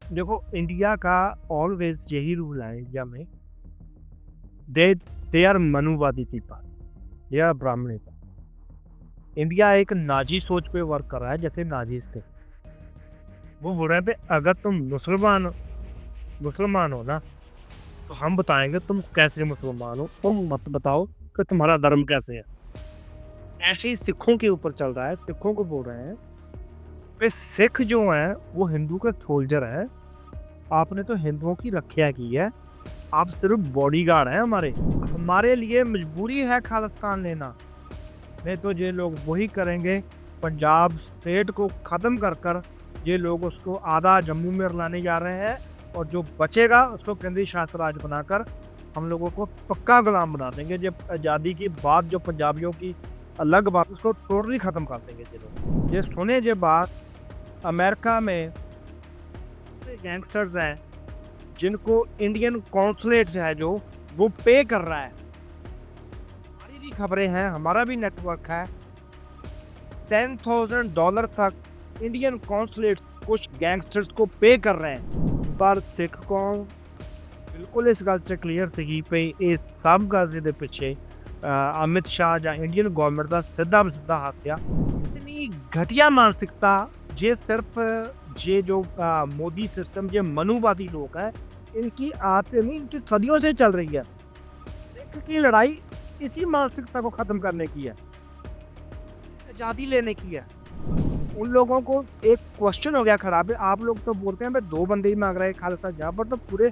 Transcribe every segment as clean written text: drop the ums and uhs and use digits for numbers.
देखो, इंडिया का ऑलवेज यही रूल है इंडिया में। They they are Manuvadi people, they are Brahmin. India एक नाजी सोच पे वर्क कर रहा है, जैसे नाजीज थे। वो बोल रहे थे अगर तुम मुसलमान हो ना, तो हम बताएंगे तुम कैसे मुसलमान हो, तुम मत बताओ कि तुम्हारा धर्म कैसे है। ऐसे ही सिखों के ऊपर चल रहा है। सिखों को बोल रहे हैं कि सिख जो है वो हिंदू का सोल्जर है। आपने तो हिंदुओं की रक्षा की है, आप सिर्फ बॉडीगार्ड हैं हमारे। हमारे लिए मजबूरी है खालिस्तान लेना, नहीं तो ये लोग वही करेंगे। पंजाब स्टेट को ख़त्म कर कर ये लोग उसको आधा जम्मू में लाने जा रहे हैं, और जो बचेगा उसको केंद्रीय शासित राज्य बनाकर हम लोगों को पक्का गुलाम बना देंगे। जब आज़ादी की बात जो पंजाबियों की अलग बात, उसको टोटली ख़त्म कर देंगे ये लोग। ये सुने ये बात, अमेरिका में गैंगस्टर्स हैं जिनको इंडियन कॉन्सुलेट है जो वो पे कर रहा है। हमारी भी खबरें हैं, हमारा भी नेटवर्क है। $10,000 तक इंडियन कॉन्सुलेट कुछ गैंगस्टर्स को पे कर रहे हैं। पर सिख कौम बिल्कुल इस गल से क्लीयर सी पे ये सब गल दे पिछे अमित शाह या इंडियन गवर्नमेंट का सीधा बसीधा हाथ आ। इतनी घटिया मानसिकता, ये सिर्फ ये जो मोदी सिस्टम, ये मनुवादी लोग हैं, इनकी आदत नहीं, इनकी सदियों से चल रही है। सिख की लड़ाई इसी मानसिकता को खत्म करने की है, आज़ादी लेने की है। उन लोगों को एक क्वेश्चन हो गया खड़ा पे, आप लोग तो बोलते हैं भाई 2 बंदे ही मांग रहे हैं खालिस्तान, जहाँ पर तो पूरे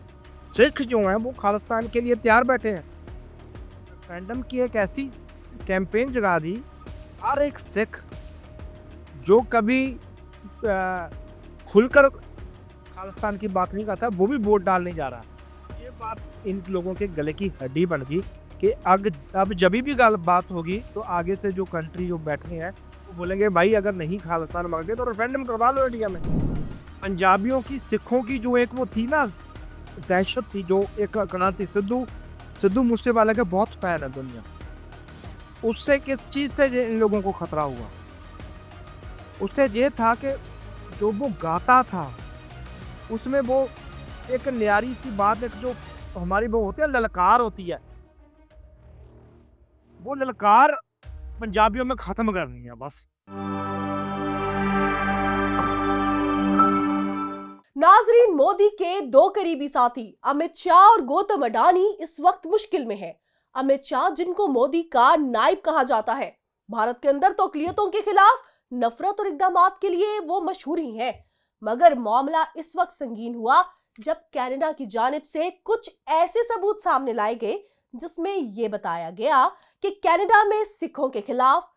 सिख जो हैं वो खालिस्तान के लिए तैयार बैठे हैं। रेफरेंडम की एक ऐसी कैंपेन चला दी, हर एक सिख जो कभी खुलकर खालिस्तान की बात नहीं करता, वो भी वोट डालने जा रहा है। ये बात इन लोगों के गले की हड्डी बन गई कि अब जब भी बात होगी तो आगे से जो कंट्री जो बैठे हैं वो बोलेंगे भाई अगर नहीं खालिस्तान मांगे तो रेफरेंडम करवा लो इंडिया में। पंजाबियों की, सिखों की जो एक वो थी ना दहशत थी, जो एक क्रांति, सिद्धू सिद्धू मूसेवाला के बहुत फैन है दुनिया। उससे किस चीज से इन लोगों को खतरा हुआ? उससे ये था कि जो वो गाता था उसमें वो एक न्यारी सी बात, एक जो हमारी वो होती है ललकार होती है, वो ललकार पंजाबियों में खत्म करनी है बस। नाजरीन, मोदी के दो करीबी साथी अमित शाह और गौतम अडानी इस वक्त मुश्किल में हैं। अमित शाह, जिनको मोदी का नायब कहा जाता है, भारत के अंदर तो अकलियतों के खिलाफ नफरत और इकदामात के लिए वो मशहूर ही हैं। मगर मामला इस वक्त संगीन हुआ जब कनाडा की जानिब से कुछ ऐसे सबूत सामने लाए गए जिसमें यह बताया गया कि कनाडा में सिखों के खिलाफ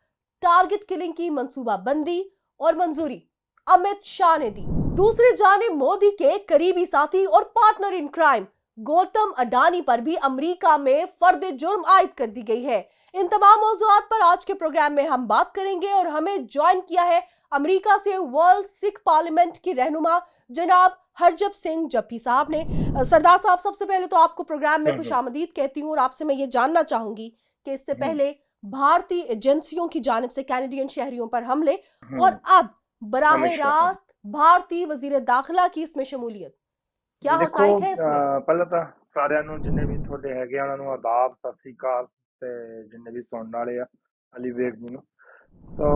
टारगेट किलिंग की मंसूबाबंदी और मंजूरी अमित शाह ने दी। दूसरी जानिब मोदी के करीबी साथी और partner in crime Gautam Adani पर भी अमेरिका में फर्द जुर्म आयद कर दी गई है। इन तमाम मौजूआत पर आज के प्रोग्राम में हम बात करेंगे और हमें ज्वाइन किया है अमेरिका से वर्ल्ड सिख पार्लियामेंट की रहनुमा जनाब हरजप सिंह जप्पी साहब ने। सरदार साहब, सबसे पहले तो आपको प्रोग्राम में खुश आमदीद कहती हूँ और आपसे मैं ये जानना चाहूंगी कि इससे पहले भारतीय एजेंसियों की जानिब से कैनेडियन शहरियों पर हमले और अब बराह नमस्कार। रास्त भारतीय वजीर दाखिला की इसमें शमूलियत, क्या देखो, हकाइक है इसमें? ਪਹਿਲਾਂ ਤਾਂ ਸਾਰਿਆਂ ਨੂੰ ਜਿੰਨੇ ਵੀ ਤੁਹਾਡੇ ਹੈਗੇ ਆ ਉਹਨਾਂ ਨੂੰ ਆਦਾਬ, ਸਤਿ ਸ੍ਰੀ ਅਕਾਲ, ਤੇ ਜਿੰਨੇ ਵੀ ਸੁਣਨ ਵਾਲੇ ਆ ਅਲੀ ਬੇਗ ਜੀ ਨੂੰ। ਸੋ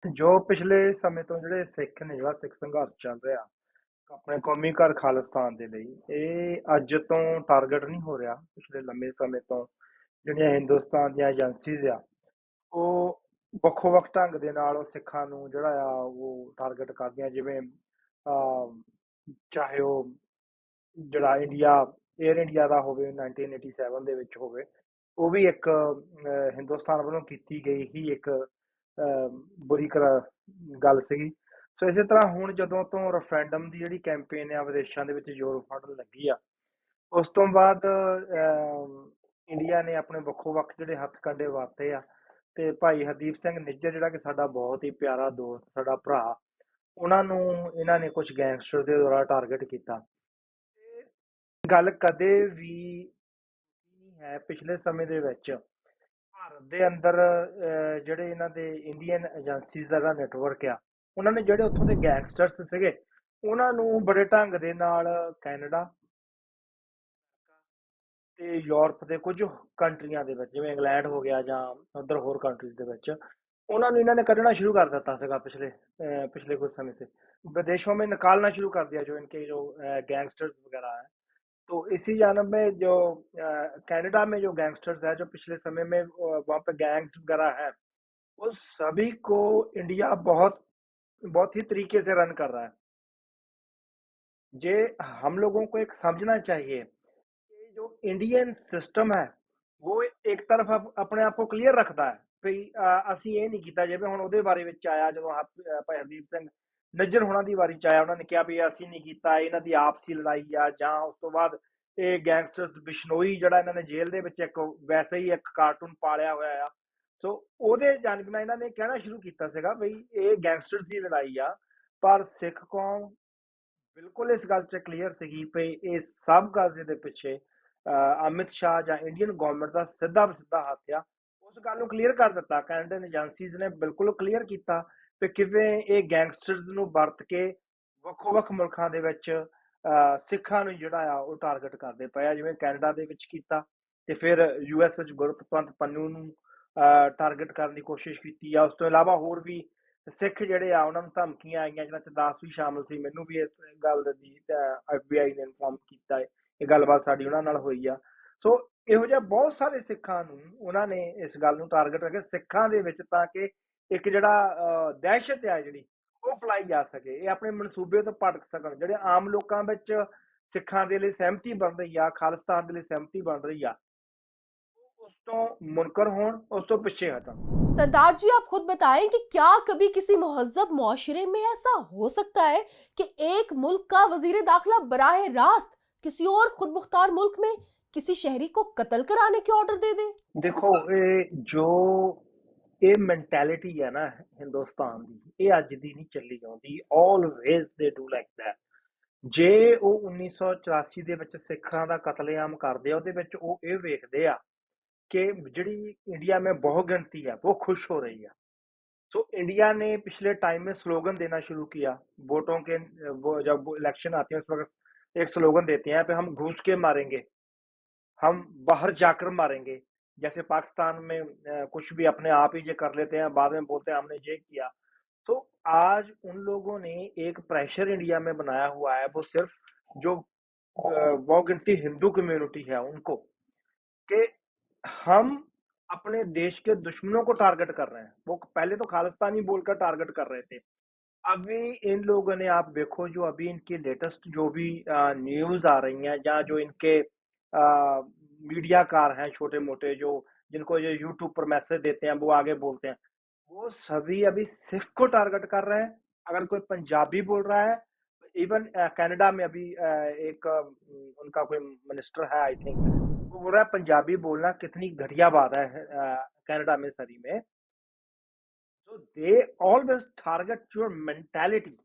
ਜੋ ਪਿਛਲੇ ਸਮੇਂ ਤੋਂ ਜਿਹੜੇ ਸਿੱਖ ਨੇ, ਜਿਹੜਾ ਸਿੱਖ ਸੰਘਰਸ਼ ਚੱਲ ਰਿਹਾ ਆਪਣੇ ਕੌਮੀ ਘਰ ਖਾਲਿਸਤਾਨ ਦੇ ਲਈ, ਇਹ ਅੱਜ ਤੋਂ ਟਾਰਗੇਟ ਨਹੀਂ ਹੋ ਰਿਹਾ। ਪਿਛਲੇ ਲੰਮੇ ਸਮੇਂ ਤੋਂ ਜਿਹੜੀਆਂ ਹਿੰਦੁਸਤਾਨ ਦੀਆਂ ਏਜੰਸੀਜ਼ ਆ ਉਹ ਵੱਖੋ ਵੱਖ ਢੰਗ ਦੇ ਨਾਲ ਉਹ ਸਿੱਖਾਂ ਨੂੰ ਜਿਹੜਾ ਆ ਉਹ ਟਾਰਗੇਟ ਕਰਦੀਆਂ, ਜਿਵੇਂ ਚਾਹੇ ਉਹ ਜਿਹੜਾ ਇੰਡੀਆ 에ਅਰ ਇੰਡੀਆ ਦਾ ਹੋਵੇ 1987 ਦੇ ਵਿੱਚ ਹੋਵੇ, ਉਹ ਵੀ ਇੱਕ ਹਿੰਦੁਸਤਾਨ ਵੱਲੋਂ ਕੀਤੀ ਗਈ ਹੀ ਇੱਕ ਬੁਰੀ ਗੱਲ ਸੀਗੀ। ਸੋ ਇਸੇ ਤਰ੍ਹਾਂ ਹੁਣ ਜਦੋਂ ਤੋਂ ਰੈਫਰੈਂਡਮ ਦੀ ਜਿਹੜੀ ਕੈਂਪੇਨ ਆ ਵਿਦੇਸ਼ਾਂ ਦੇ ਵਿੱਚ ਜ਼ੋਰ ਫੜਨ ਲੱਗੀ ਆ, ਉਸ ਤੋਂ ਬਾਅਦ ਇੰਡੀਆ ਨੇ ਆਪਣੇ ਵੱਖੋ ਵੱਖ ਜਿਹੜੇ ਹੱਥਕੰਡੇ ਵਰਤੇ ਆ, ਤੇ ਭਾਈ ਹਰਦੀਪ ਸਿੰਘ ਨਿੱਜਰ ਜਿਹੜਾ ਕਿ ਸਾਡਾ ਬਹੁਤ ਹੀ ਪਿਆਰਾ ਦੋਸਤ, ਸਾਡਾ ਭਰਾ, ਉਹਨਾਂ ਨੂੰ ਇਹਨਾਂ ਨੇ ਕੁਝ ਗੈਂਗਸਟਰ ਦੇ ਦੁਆਰਾ ਟਾਰਗੇਟ ਕੀਤਾ। ਗੱਲ ਕਦੇ ਵੀ ਨਹੀਂ ਹੈ ਪਿਛਲੇ ਸਮੇਂ ਦੇ ਵਿੱਚ ਭਾਰਤ ਦੇ ਅੰਦਰ ਜਿਹੜੇ ਇਹਨਾਂ ਦੇ ਇੰਡੀਅਨ ਏਜੰਸੀਜ਼ ਦਾ ਜਿਹੜਾ ਨੈਟਵਰਕ ਆ, ਉਹਨਾਂ ਨੇ ਜਿਹੜੇ ਉੱਥੋਂ ਦੇ ਗੈਂਗਸਟਰਸ ਸੀਗੇ ਉਹਨਾਂ ਨੂੰ ਬੜੇ ਢੰਗ ਦੇ ਨਾਲ ਕੈਨੇਡਾ ਤੇ ਯੂਰਪ ਦੇ ਕੁਝ ਕੰਟਰੀਆਂ ਦੇ ਵਿੱਚ, ਜਿਵੇਂ ਇੰਗਲੈਂਡ ਹੋ ਗਿਆ ਜਾਂ ਉੱਧਰ ਹੋਰ ਕੰਟਰੀਜ਼ ਦੇ ਵਿੱਚ, ਉਹਨਾਂ ਨੂੰ ਇਹਨਾਂ ਨੇ ਕੱਢਣਾ शुरू कर देता था पिछले कुछ समय से, विदेशों में निकालना शुरू कर दिया जो इनके जो गैंगस्टर्स वगैरह हैं। तो इसी जानब में जो कनाडा में जो गैंगस्टर्स है, जो पिछले समय में वहाँ पे गैंग्स वगैरह है, वो सभी को इंडिया बहुत बहुत ही तरीके से रन कर रहा है। जे हम लोगों को एक समझना चाहिए कि जो इंडियन सिस्टम है वो एक तरफ अपने आप को क्लियर रखता है ਵੀ ਅਸੀਂ ਇਹ ਨਹੀਂ ਕੀਤਾ। ਜਿਵੇਂ ਹੁਣ ਉਹਦੇ ਬਾਰੇ ਵਿੱਚ ਆਇਆ, ਜਦੋਂ ਭਾਈ ਹਰਦੀਪ ਸਿੰਘ ਨੱਜਰ ਹੋਣਾ ਦੀ ਵਾਰੀ ਚ ਆਇਆ, ਉਹਨਾਂ ਨੇ ਕਿਹਾ ਵੀ ਅਸੀਂ ਨਹੀਂ ਕੀਤਾ, ਇਹਨਾਂ ਦੀ ਆਪਸੀ ਲੜਾਈ ਆ, ਜਾਂ ਉਸ ਤੋਂ ਬਾਅਦ ਇਹ ਗੈਂਗਸਟਰਸ ਬਿਸ਼ਨੋਈ ਜਿਹੜਾ ਇਹਨਾਂ ਨੇ ਜੇਲ੍ਹ ਦੇ ਵਿੱਚ ਇੱਕ ਵੈਸੇ ਹੀ ਇੱਕ ਕਾਰਟੂਨ ਪਾਲਿਆ ਹੋਇਆ ਆ, ਸੋ ਉਹਦੇ ਜਾਨਕ ਨਾਲ ਇਹਨਾਂ ਨੇ ਕਹਿਣਾ ਸ਼ੁਰੂ ਕੀਤਾ ਸੀਗਾ ਵੀ ਇਹ ਗੈਂਗਸਟਰਸ ਦੀ ਲੜਾਈ ਆ। ਪਰ ਸਿੱਖ ਕੌਮ ਬਿਲਕੁਲ ਇਸ ਗੱਲ 'ਚ ਕਲੀਅਰ ਸੀਗੀ ਵੀ ਇਹ ਸਭ ਗੱਲ ਦੇ ਪਿੱਛੇ ਅਮਿਤ ਸ਼ਾਹ ਜਾਂ ਇੰਡੀਅਨ ਗਵਰਨਮੈਂਟ ਦਾ ਸਿੱਧਾ ਹੱਥ ਆ। ਉਸ ਗੱਲ ਨੂੰ ਕਲੀਅਰ ਕਰ ਦਿੱਤਾ, ਕੈਨੇਡੀਅਨ ਏਜੰਸੀਜ਼ ਨੇ ਬਿਲਕੁਲ ਕਲੀਅਰ ਕੀਤਾ ਵੀ ਕਿਵੇਂ ਇਹ ਗੈਂਗਸਟਰਸ ਨੂੰ ਵਰਤ ਕੇ ਵੱਖੋ-ਵੱਖ ਮੁਲਕਾਂ ਦੇ ਵਿੱਚ ਸਿੱਖਾਂ ਨੂੰ ਜਿਹੜਾ ਆ ਉਹ ਟਾਰਗੇਟ ਕਰਦੇ ਪਏ ਆ, ਜਿਵੇਂ ਕੈਨੇਡਾ ਦੇ ਵਿੱਚ ਕੀਤਾ ਤੇ ਫਿਰ ਯੂਐਸ ਵਿੱਚ ਗੁਰਪਤਵੰਤ ਪੰਨੂ ਨੂੰ ਟਾਰਗੇਟ ਕਰਨ ਦੀ ਕੋਸ਼ਿਸ਼ ਕੀਤੀ ਆ। ਉਸ ਤੋਂ ਇਲਾਵਾ ਹੋਰ ਵੀ ਸਿੱਖ ਜਿਹੜੇ ਆ ਉਹਨਾਂ ਨੂੰ ਧਮਕੀਆਂ ਆਈਆਂ, ਜਿਹਨਾਂ 'ਚ ਦਾਸ ਵੀ ਸ਼ਾਮਲ ਸੀ। ਮੈਨੂੰ ਵੀ ਇਸ ਗੱਲ ਦੀ FBI ਨੇ ਇਨਫੋਰਮ ਕੀਤਾ ਹੈ, ਇਹ ਗੱਲਬਾਤ ਸਾਡੀ ਉਹਨਾਂ ਨਾਲ ਹੋਈ ਆ। ਸੋ ਇਹੋ ਜਿਹਾ ਬਹੁਤ ਸਾਰੇ ਸਿੱਖਾਂ ਨੂੰ ਉਹਨਾਂ ਨੇ ਇਸ ਗੱਲ ਨੂੰ ਟਾਰਗੇਟ ਕਰਕੇ ਸਿੱਖਾਂ ਦੇ ਵਿੱਚ, ਤਾਂ ਕਿ ਇੱਕ ਜਿਹੜਾ ਦਹਿਸ਼ਤ ਆ ਜਿਹੜੀ ਉਹ ਫੈਲਾਈ ਜਾ ਸਕੇ, ਇਹ ਆਪਣੇ ਮਨਸੂਬੇ ਤੋਂ ਭਟਕ ਸਕਣ। ਜਿਹੜੇ ਆਮ ਲੋਕਾਂ ਵਿੱਚ ਸਿੱਖਾਂ ਦੇ ਲਈ ਸਹਿਮਤੀ ਬਣ ਰਹੀ ਆ, ਖਾਲਿਸਤਾਨ ਦੇ ਲਈ ਸਹਿਮਤੀ ਬਣ ਰਹੀ ਆ, ਉਸ ਤੋਂ ਮੁਨਕਰ ਹੋਣ, ਉਸ ਤੋਂ ਪਿੱਛੇ ਹਟਣ। सरदार जी, आप खुद बताएं कि क्या कभी किसी मुहज्जब मुआशरे में ऐसा हो सकता है कि एक मुल्क का वजीर दाखिला बराह रास्त किसी और खुद मुख्तार मुल्क में किसी शहरी को कत्ल कराने के ऑर्डर दे दे? देखो, ਇਹ ਮੈਂਟੈਲਿਟੀ ਹੈ ਨਾ ਹਿੰਦੁਸਤਾਨ ਦੀ, ਇਹ ਅੱਜ ਦੀ ਨਹੀਂ ਚੱਲੀ ਆਉਂਦੀ। ਆਲਵੇਜ਼ ਦੇ ਡੂ ਲਾਈਕ ਦੈਟ। ਜੇ ਉਹ 1984 ਦੇ ਵਿੱਚ ਸਿੱਖਾਂ ਦਾ ਕਤਲੇਆਮ ਕਰਦੇ ਆ, ਉਹਦੇ ਵਿੱਚ ਉਹ ਇਹ ਵੇਖਦੇ ਆ कि ਜਿਹੜੀ इंडिया में बहुगिनती है वो खुश हो रही है। तो इंडिया ने पिछले टाइम में स्लोगन देना शुरू किया, वोटों के जब इलेक्शन आते हैं उस वक्त एक स्लोगन देते हैं पे हम घुस के मारेंगे, हम बाहर जाकर मारेंगे। जैसे पाकिस्तान में कुछ भी अपने आप ही ये कर लेते हैं, बाद में बोलते हैं हमने ये किया। तो आज उन लोगों ने एक प्रेशर इंडिया में बनाया हुआ है, वो सिर्फ जो बहुगिनती हिंदू कम्युनिटी है उनको, कि हम अपने देश के दुश्मनों को टारगेट कर रहे हैं। वो पहले तो खालिस्तानी बोलकर टारगेट कर रहे थे, अभी इन लोगों ने, आप देखो जो अभी इनकी लेटेस्ट जो भी न्यूज आ रही हैं, या जो इनके मीडियाकार हैं छोटे मोटे, जो जिनको ये यूट्यूब पर मैसेज देते हैं, वो आगे बोलते हैं, वो सभी अभी सिख को टारगेट कर रहे हैं। अगर कोई पंजाबी बोल रहा है, इवन कनाडा में अभी एक उनका कोई मिनिस्टर है आई थिंक, वो बोल रहा है पंजाबी बोलना कितनी घटिया बात है कनाडा में, सरी में। So they always target your mentality.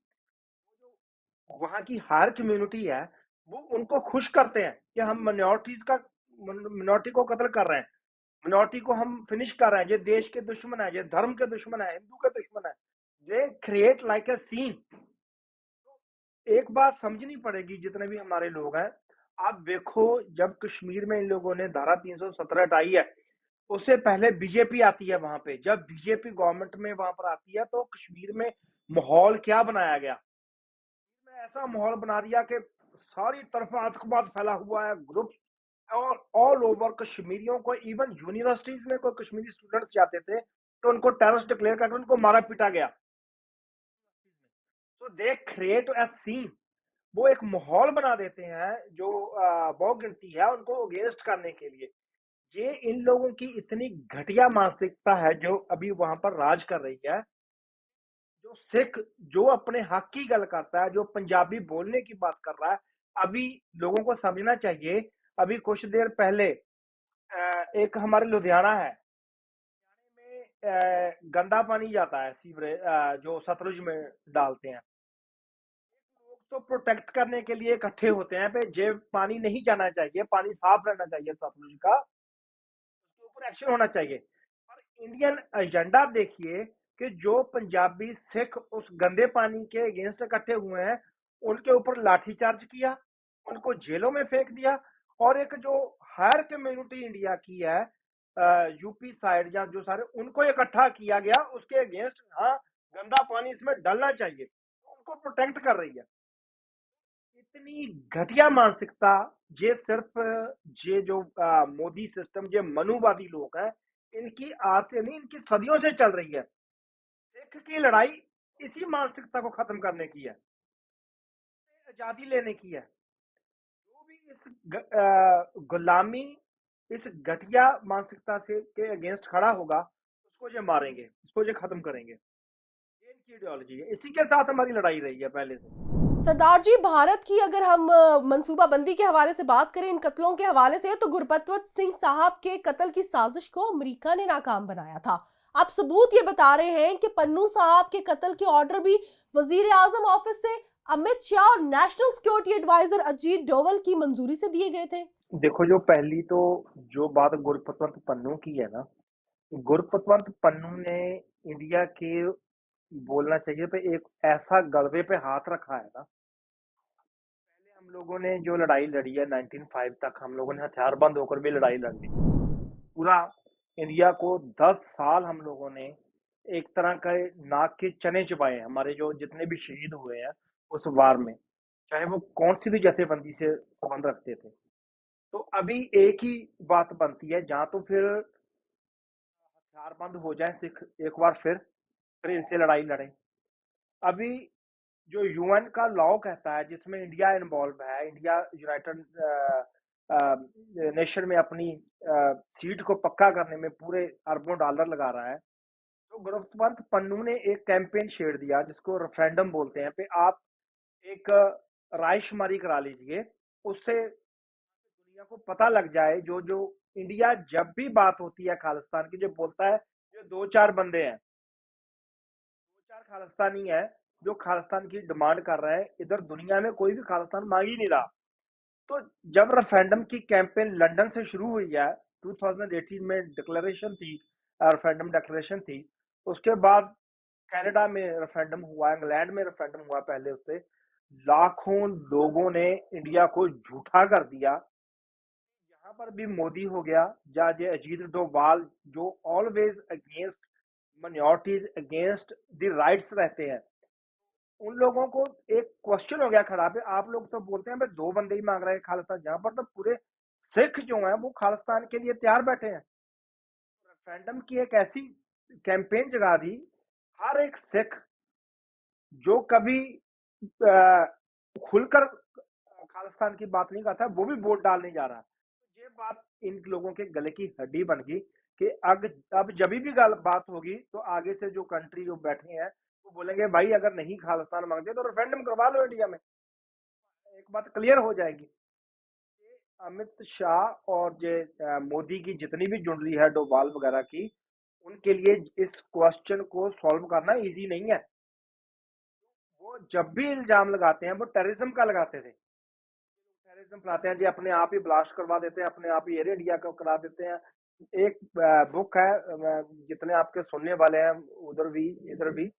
वहाँ की हर कम्युनिटी है वो उनको खुश करते हैं कि हम मिनॉरिटी को कत्ल कर रहे हैं, मिनॉरिटी को हम फिनिश कर रहे हैं, ये देश के दुश्मन है, ये धर्म के दुश्मन है, हिंदू के दुश्मन है। They create like a scene. एक बात समझनी पड़ेगी जितने भी हमारे लोग हैं, आप देखो जब कश्मीर में इन लोगों ने धारा 317 हटाई है, उससे पहले बीजेपी आती है वहां पे। जब बीजेपी गवर्नमेंट में वहां पर आती है तो कश्मीर में माहौल क्या बनाया गया, ऐसा माहौल बना दिया कि सारी तरफ आतंकवाद फैला हुआ है, ग्रुप और ऑल ओवर कश्मीरियों को, इवन यूनिवर्सिटीज में कोई कश्मीरी स्टूडेंट्स जाते थे तो उनको टेररिस्ट डिक्लेयर करके उनको मारा पीटा गया। तो दे क्रिएट अ सीन, वो एक माहौल बना देते हैं जो बहुगिनती है उनको अगेंस्ट करने के लिए। ये इन लोगों की इतनी घटिया मानसिकता है जो अभी वहां पर राज कर रही है। जो सिख जो अपने हक की गल करता है, जो पंजाबी बोलने की बात कर रहा है, अभी लोगों को समझना चाहिए। अभी कुछ देर पहले एक हमारे लुधियाना है, में गंदा पानी जाता है, सीवरेज जो सतलुज में डालते हैं। लोग तो प्रोटेक्ट करने के लिए इकट्ठे होते हैं पे जे पानी नहीं जाना चाहिए, पानी साफ रहना चाहिए सतलुज का, उसके ऊपर एक्शन होना चाहिए। पर इंडियन एजेंडा देखिए कि जो पंजाबी सिख उस गंदे पानी के अगेंस्ट इकट्ठे हुए हैं, उनके ऊपर लाठीचार्ज किया, उनको जेलों में फेंक दिया। और एक जो हायर कम्युनिटी इंडिया की है यूपी साइड या जो सारे, उनको इकट्ठा किया गया उसके अगेंस्ट, हाँ गंदा पानी इसमें डालना चाहिए, तो उनको प्रोटेक्ट कर रही है। इतनी घटिया मानसिकता, ये सिर्फ ये जो मोदी सिस्टम, ये मनुवादी लोग हैं, इनकी आज से नहीं, इनकी सदियों से चल रही है। सिख की लड़ाई इसी मानसिकता को खत्म करने की है, आजादी लेने की है। जो भी इस गुलामी, इस घटिया मानसिकता से के अगेंस्ट खड़ा होगा, उसको ये मारेंगे, उसको ये खत्म करेंगे। ये इनकी आइडियोलॉजी है, इसी के साथ हमारी लड़ाई रही है पहले से। सरदार जी, भारत की अगर हम मंसूबाबंदी के हवाले से बात करें, इन कत्लों के हवाले से, तो गुरबख्श सिंह साहब के कत्ल की साजिश को अमेरिका ने नाकाम बनाया था। आप सबूत ये बता रहे हैं कि पन्नू साहब के कत्ल के ऑर्डर भी वजीर आजम ऑफिस से अमित शाह और national security advisor Ajit Doval की मंजूरी से दिए गए थे। देखो, जो पहली तो जो बात गुरपतवंत पन्नू की है ना, गुरपतवंत पन्नू ने इंडिया के, बोलना चाहिए पे, एक ऐसा गलबे पे हाथ रखा है ना। पहले हम लोगों ने जो लड़ाई लड़ी है 1905 तक, हम लोगों ने हथियारबंद होकर भी लड़ाई लड़ ली। पूरा इंडिया को 10 साल हम लोगों ने एक तरह का नाक के चने चबाए हैं, हमारे जो जितने भी शहीद हुए हैं उस वार में, चाहे वो कौन सी भी जथेबंदी से संबंध रखते थे। तो अभी एक ही बात बनती है, जहां तो फिर हथियार बंद हो जाए सिख एक बार, फिर इनसे लड़ाई लड़े। अभी जो यूएन का लॉ कहता है, जिसमें इंडिया इन्वॉल्व है, इंडिया यूनाइटेड नेशन में अपनी सीट को पक्का करने में पूरे अरबों डॉलर लगा रहा है। तो गुरबख्श पन्नू ने एक कैंपेन छेड़ दिया, जिसको रेफरेंडम बोलते हैं, पे आप एक रायशुमारी करा लीजिए, उससे दुनिया को पता लग जाए। जो जो इंडिया जब भी बात होती है खालिस्तान की, जो बोलता है जो दो चार बंदे हैं, दो चार खालिस्तानी है जो खालिस्तान की डिमांड कर रहे हैं, इधर दुनिया में कोई भी खालिस्तान मांग ही नहीं रहा। तो जब रेफरेंडम की कैंपेन लंदन से शुरू हुई है, 2018 में डिक्लेरेशन थी, रेफरेंडम डिक्लेरेशन थी, उसके बाद कनाडा में रेफरेंडम हुआ, इंग्लैंड में रेफरेंडम हुआ, पहले उससे लाखों लोगों ने इंडिया को झूठा कर दिया। यहाँ पर भी मोदी हो गया, जज अजीत डोभाल, जो always against minorities, against the rights रहते हैं, उन लोगों को एक क्वेश्चन हो गया खड़ा पे। आप लोग तो बोलते हैं भाई दो बंदे ही मांग रहे हैं खालिस्तान, जहां पर तो पूरे सिख जो हैं वो खालिस्तान के लिए तैयार बैठे हैं। रेफरेंडम की एक ऐसी कैंपेन जगा दी, हर एक सिख जो कभी अ, खुलकर खालिस्तान की बात नहीं करता, वो भी वोट डालने जा रहा है। तो ये बात इन लोगों के गले की हड्डी बन गई कि अब जब भी बात होगी, तो आगे से जो कंट्री जो बैठे हैं वो बोलेंगे भाई अगर नहीं खालिस्तान मांगते तो रेफरेंडम करवा लो इंडिया में, एक बात क्लियर हो जाएगी। ये अमित शाह और ये मोदी की जितनी भी जुंडली है डोभाल वगैरह की, उनके लिए इस क्वेश्चन को सॉल्व करना इजी नहीं है। वो जब भी इल्जाम लगाते हैं वो टेररिज्म का लगाते थे, टेररिज्म फैलाते हैं जी, अपने आप ही ब्लास्ट करवा देते हैं, अपने आप ही एयर इंडिया को करा देते हैं। एक बुक है, जितने आपके सुनने वाले हैं उधर भी इधर भी,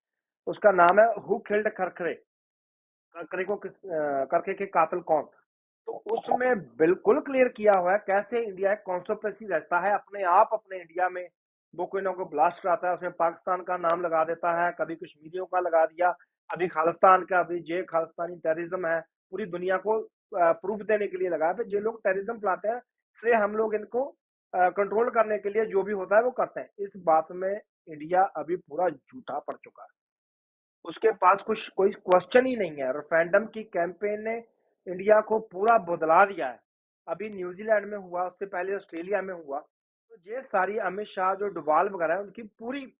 उसका नाम है हु किल्ड खरखरे, खरखरे को करके के कातिल कौन। तो उसमें बिल्कुल क्लियर किया हुआ है कैसे इंडिया एक कॉन्स्पिरेसी रहता है अपने आप, अपने इंडिया में वो कोई ना कोई ब्लास्ट कराता है, उसमें पाकिस्तान का नाम लगा देता है, कभी कश्मीरियों का लगा दिया, अभी खालिस्तान का, अभी जे खालिस्तानी टेररिज्म है, पूरी दुनिया को प्रूफ देने के लिए लगा है। जो लोग टेररिज्म फैलाते हैं, इसलिए हम लोग इनको कंट्रोल करने के लिए जो भी होता है वो करते हैं। इस बात में इंडिया अभी पूरा झूठा पड़ चुका है, उसके पास कुछ कोई क्वेश्चन ही नहीं है। रेफरेंडम की कैंपेन ने इंडिया को पूरा बदला दिया है। अभी न्यूजीलैंड में हुआ, उससे पहले ऑस्ट्रेलिया में हुआ। तो ये सारी अमित शाह जो डोभाल वगैरह है, उनकी पूरी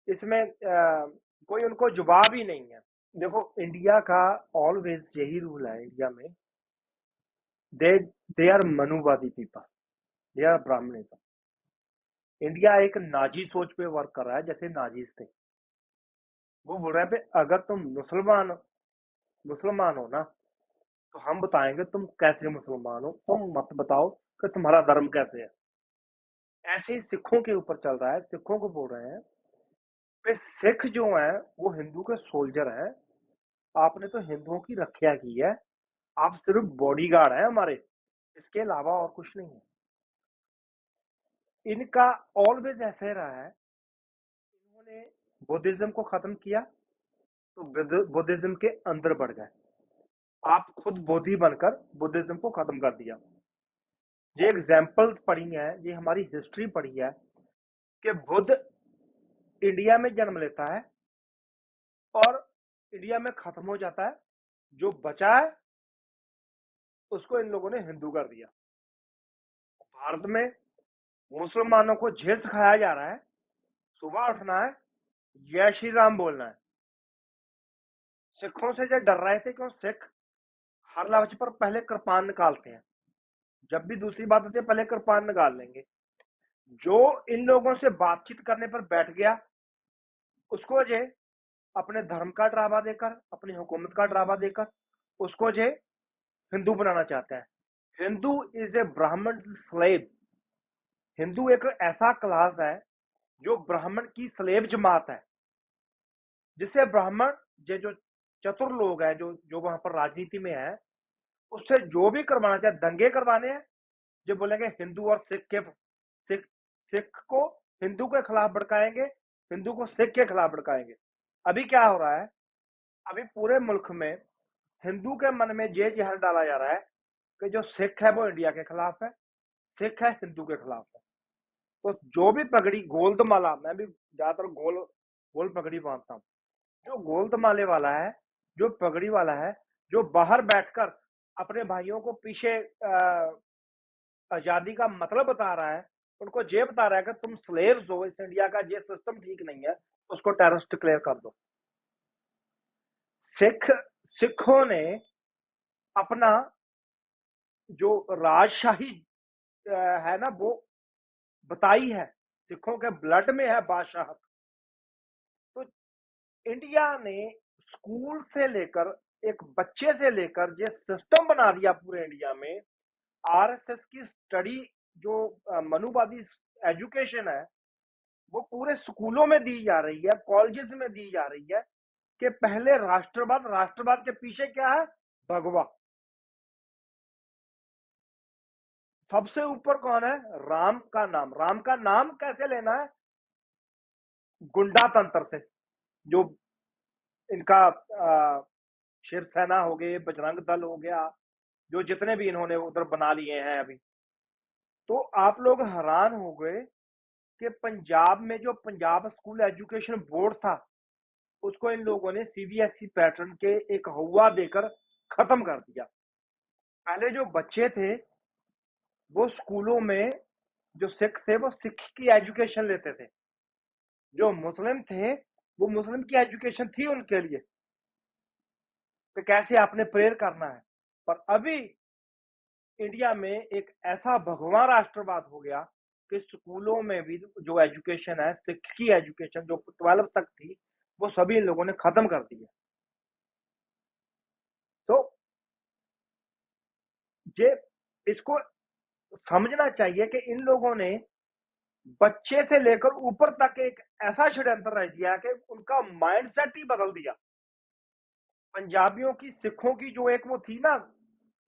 इसमें कोई उनको जवाब ही नहीं है। देखो, इंडिया का ऑलवेज यही रूल है, इंडिया में they they are Manuvadi people, they are Brahminism. India एक नाजी सोच पे वर्क कर रहा है, जैसे नाजीज थे। वो बोल रहे हैं पे अगर तुम मुसलमान हो ना, तो हम बताएंगे तुम कैसे मुसलमान हो, तुम मत बताओ कि तुम्हारा धर्म कैसे है। ऐसे ही सिखों के ऊपर चल रहा है, सिखों को बोल रहे हैं कि सिख जो है वो हिंदू के सोल्जर है, आपने तो हिंदुओं की रक्षा की है, आप सिर्फ बॉडीगार्ड हैं हमारे, इसके अलावा और कुछ नहीं है। इनका ऑलवेज ऐसे रहा है, इन्होंने बुद्धिज्म को खत्म किया तो बुद्धिज्म के अंदर बढ़ गए। आप खुद बोधि बनकर बुद्धिज्म को खत्म कर दिया। ये एग्जाम्पल्स पढ़ी है, ये हमारी हिस्ट्री पढ़ी है कि बुद्ध इंडिया में जन्म लेता है और इंडिया में खत्म हो जाता है, जो बचा है उसको इन लोगों ने हिंदू कर दिया। भारत में मुसलमानों को ये सिखाया जा रहा है, सुबह उठना है, जय श्री राम बोलना है। सिखों से जो डर रहे थे, क्यों सिख हर लफ्ज पर पहले कृपान निकालते हैं, जब भी दूसरी बात होती है पहले कृपान निकाल लेंगे। जो इन लोगों से बातचीत करने पर बैठ गया, उसको जे अपने धर्म का ड्रामा देकर, अपनी हुकूमत का ड्रामा देकर उसको जे हिंदू बनाना चाहते हैं। हिंदू इज ए ब्राह्मण स्लेव। हिंदू एक ऐसा क्लास है जो ब्राह्मण की स्लेव जमात है, जिससे ब्राह्मण ये जो चतुर लोग हैं, जो जो वहां पर राजनीति में है, उससे जो भी करवाना चाहे, दंगे करवाने हैं, जो बोलेंगे हिंदू और सिख सिख को हिंदू के खिलाफ भड़काएंगे, हिंदू को सिख के खिलाफ भड़काएंगे। अभी क्या हो रहा है, अभी पूरे मुल्क में हिंदू के मन में ये जहर डाला जा रहा है कि जो सिख है वो इंडिया के खिलाफ है, सिख है हिंदू के खिलाफ है। तो जो भी पगड़ी गोल्दमाला, मैं भी ज्यादातर गोल गोल पगड़ी बांधता हूँ, जो गोल्दमाले वाला है, जो पगड़ी वाला है, जो बाहर बैठकर अपने भाइयों को पीछे आजादी का मतलब बता रहा है, उनको ये बता रहा है कि तुम स्लेव्स हो, इस इंडिया का ये सिस्टम ठीक नहीं है, उसको टेररिस्ट डिक्लेयर कर दो। सिखों ने अपना जो राजशाही है ना, वो बताई है, सिखों के ब्लड में है बादशाहत। तो इंडिया ने स्कूल से लेकर, एक बच्चे से लेकर ये सिस्टम बना दिया पूरे इंडिया में। आरएसएस की स्टडी, जो मनुवादी एजुकेशन है, वो पूरे स्कूलों में दी जा रही है, कॉलेजेस में दी जा रही है कि पहले राष्ट्रवाद, राष्ट्रवाद के पीछे क्या है, भगवा। सबसे ऊपर कौन है, राम का नाम। राम का नाम कैसे लेना है, गुंडा तंत्र से, जो इनका शिवसेना हो गए, बजरंग दल हो गया, जो जितने भी इन्होंने उधर बना लिए हैं अभी। तो आप लोग हैरान हो गए कि पंजाब में जो पंजाब स्कूल एजुकेशन बोर्ड था, उसको इन लोगों ने सीबीएसई पैटर्न के एक हवा देकर खत्म कर दिया। पहले जो बच्चे थे वो स्कूलों में, जो सिख थे वो सिख की एजुकेशन लेते थे, जो मुस्लिम थे वो मुस्लिम की एजुकेशन थी उनके लिए, तो कैसे आपने प्रेयर करना है। पर अभी इंडिया में एक ऐसा भगवा राष्ट्रवाद हो गया कि स्कूलों में भी जो एजुकेशन है, सिख की एजुकेशन जो 12 तक थी, वो सभी इन लोगों ने खत्म कर दी है। तो ये इसको समझना चाहिए कि इन लोगों ने बच्चे से लेकर ऊपर तक एक ऐसा षड्यंत्र रच दिया कि उनका माइंडसेट ही बदल दिया। पंजाबियों की, सिखों की जो एक वो थी ना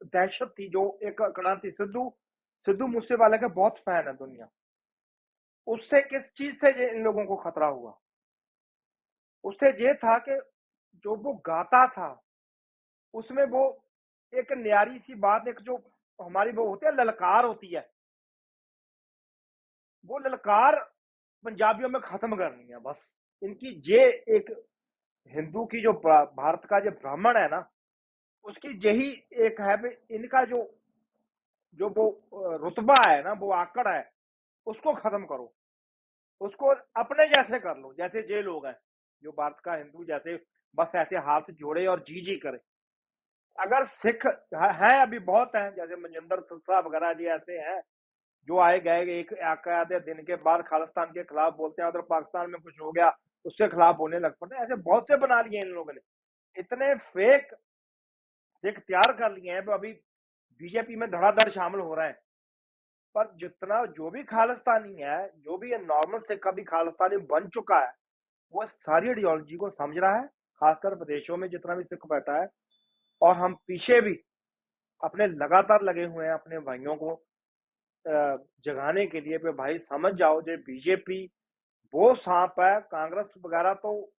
दहशत थी, जो एक क्रांति, सिद्धू सिद्धू मूसेवाले के बहुत फैन है दुनिया, उससे किस चीज से ये इन लोगों को खतरा हुआ, उससे ये था कि जो वो गाता था उसमें वो एक न्यारी सी बात, एक जो हमारी वो होती है ललकार होती है, वो ललकार पंजाबियों में खत्म करनी है बस। इनकी ये एक हिंदू की जो भारत का जो ब्राह्मण है ना, उसकी यही एक है भी, इनका जो जो वो रुतबा है ना, वो आकड़ है, उसको खत्म करो, उसको अपने जैसे कर लो, जैसे जे लोग हैं जो भारत का हिंदू, जैसे बस ऐसे हाथ जोड़े और जी जी करे। अगर सिख है अभी बहुत है, जैसे मनजिंदर सिरसा वगैरह जी ऐसे हैं जो आए गए एक आधे दिन के बाद खालिस्तान के खिलाफ बोलते हैं, उधर पाकिस्तान में कुछ हो गया उसके खिलाफ बोलने लग पड़ते हैं। ऐसे बहुत से बना लिए इन लोगों ने, इतने फेक सिख तैयार कर लिए हैं, अभी बीजेपी में धड़ाधड़ शामिल हो रहे हैं। पर जितना जो भी खालिस्तानी है, जो भी नॉर्मल सिख का भी खालिस्तानी बन चुका है, वो सारी आइडियोलॉजी को समझ रहा है खासकर विदेशों में जितना भी सिख बैठा है, और हम पीछे भी अपने लगातार लगे हुए हैं अपने भाइयों को जगाने के लिए, भाई समझ जाओ, जो बीजेपी वो सांप है, कांग्रेस वगैरह तो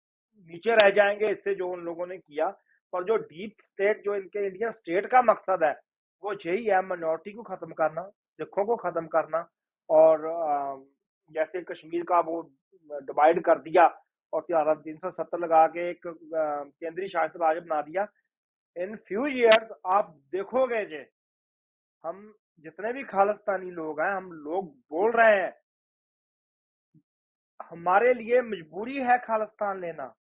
नीचे रह जाएंगे इससे जो उन लोगों ने किया। पर जो डीप स्टेट, जो इनके इंडियन स्टेट का मकसद है, वो यही है, माइनॉरिटी को खत्म करना, सिखों को खत्म करना, और जैसे कश्मीर का वो डिवाइड कर दिया और 370 लगा के एक केंद्रीय शासित राज्य बना दिया। इन फ्यू ईयर्स आप देखोगे जे हम जितने भी खालिस्तानी लोग हैं, हम लोग बोल रहे हैं हमारे लिए मजबूरी है खालिस्तान लेना,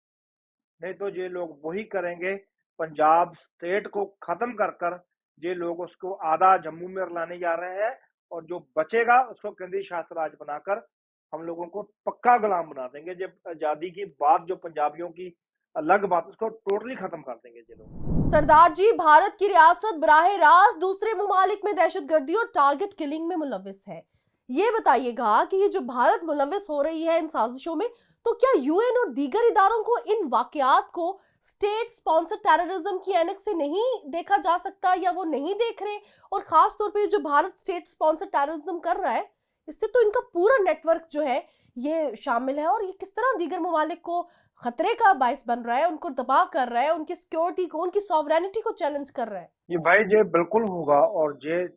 नहीं तो ये लोग वही करेंगे, पंजाब स्टेट को खत्म कर कर ये लोग उसको आधा जम्मू में लाने जा रहे हैं, और जो बचेगा उसको केंद्रीय शासित राज्य बनाकर हम लोगों को पक्का गुलाम बना देंगे। जब आजादी की बात जो पंजाबियों की अलग बात, उसको टोटली खत्म कर देंगे ये लोग। सरदार जी, भारत की रियासत बराह रास्त दूसरे ममालिक में दहशतगर्दी और टारगेट किलिंग में मुलविस है। ये बताइएगा कि ये जो भारत मुलविस हो रही है इन साजिशों में, तो क्या यूएन और दीगर इदारों को इन वाकयात को स्टेट स्पॉन्सर टेररिज्म की ऐनक से नहीं देखा जा सकता, या वो नहीं देख रहे? और खास तौर पे जो भारत स्टेट स्पॉन्सर टेररिज्म कर रहा है, इससे तो इनका पूरा नेटवर्क जो है ये शामिल है, और ये किस तरह दीगर ममालिक को खतरे का बायस बन रहा है, उनको दबा कर रहा है, उनकी सिक्योरिटी को, उनकी सॉवरेनिटी को चैलेंज कर रहा है। ये भाई ये बिल्कुल होगा, और ये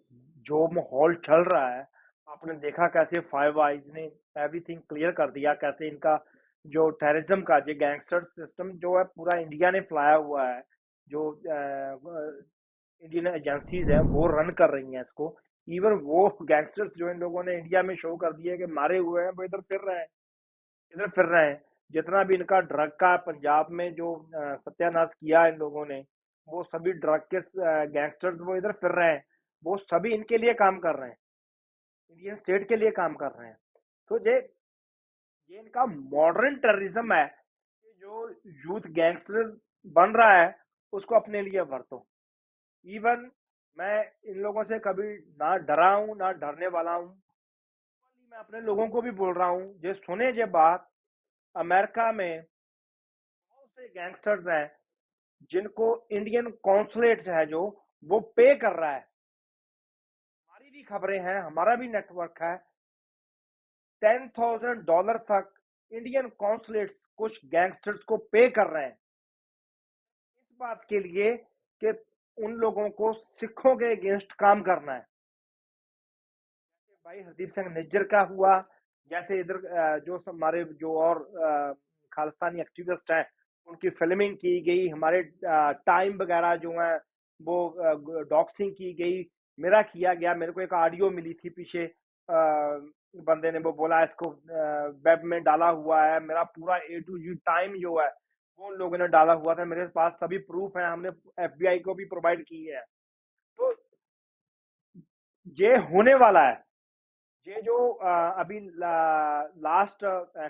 जो माहौल चल रहा है, आपने देखा कैसे फाइव आइज ने एवरीथिंग क्लियर कर दिया, कैसे इनका जो टेररिज्म का जो गैंगस्टर सिस्टम जो है पूरा इंडिया ने फैलाया हुआ है, जो इंडियन एजेंसीज हैं वो रन कर रही हैं इसको। इवन वो गैंगस्टर्स जो इन लोगों ने इंडिया में शो कर दिए कि मारे हुए हैं, वो इधर फिर रहे हैं, इधर फिर रहे हैं। जितना भी इनका ड्रग का पंजाब में जो सत्यानाश किया इन लोगों ने, वो सभी ड्रग के गैंगस्टर्स वो इधर फिर रहे हैं, वो सभी इनके लिए काम कर रहे हैं, इंडियन स्टेट के लिए काम कर रहे हैं। तो ये इनका मॉडर्न टेररिज्म है कि जो यूथ गैंगस्टर बन रहा है उसको अपने लिए वरतो। इवन मैं इन लोगों से कभी ना डरा हूं ना डरने वाला हूं, मैं अपने लोगों को भी बोल रहा हूं, जो सुने जे बात, अमेरिका में बहुत से गैंगस्टर्स हैं जिनको इंडियन कॉन्सुलेट है जो वो पे कर रहा है। हमारी भी खबरें हैं, हमारा भी नेटवर्क है, $10,000 तक इंडियन कॉन्सुलेट कुछ गैंगस्टर्स को पे कर रहे हैं इस बात के लिए कि उन लोगों को सिखों के अगेंस्ट काम करना है। जैसे भाई हरदीप सिंह निज्जर का हुआ, जैसे इधर जो हमारे जो और खालिस्तानी एक्टिविस्ट हैं उनकी फिल्मिंग की गई, हमारे टाइम वगैरह जो है वो डॉक्सिंग की गई, मेरा किया गया। मेरे को एक ऑडियो मिली थी पीछे, बंदे ने वो बोला इसको वेब में डाला हुआ है, मेरा पूरा A to Z टाइम जो है वो उन लोगों ने डाला हुआ था, मेरे पास सभी प्रूफ है, हमने FBI को भी प्रोवाइड की है। तो ये होने वाला है। ये जो अभी लास्ट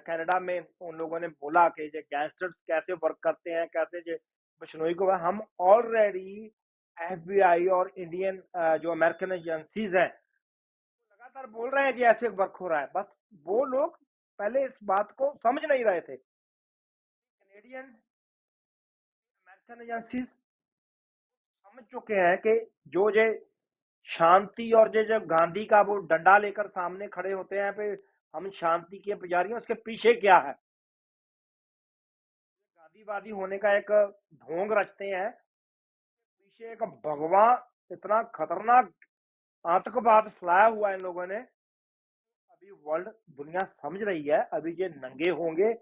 कनाडा में उन लोगों ने बोला कि ये गैंगस्टर्स कैसे वर्क करते हैं, कैसे ये बिश्नोई को, हम ऑलरेडी FBI और इंडियन जो अमेरिकन एजेंसीज हैं लगातार बोल रहे हैं कि ऐसे वर्क हो रहा है, बस वो लोग पहले इस बात को समझ नहीं रहे थे। कैनेडियन अमेरिकन एजेंसीज समझ चुके हैं कि जो ये शांति, और जो गांधी का वो डंडा लेकर सामने खड़े होते हैं पे हम शांति के पुजारी हैं, उसके पीछे क्या है, गांधीवादी होने का एक ढोंग रचते हैं, पीछे एक भगवान इतना खतरनाक आतंकवाद फैलाया हुआ है इन लोगों ने। अभी वर्ल्ड दुनिया समझ रही है, अभी ये नंगे होंगे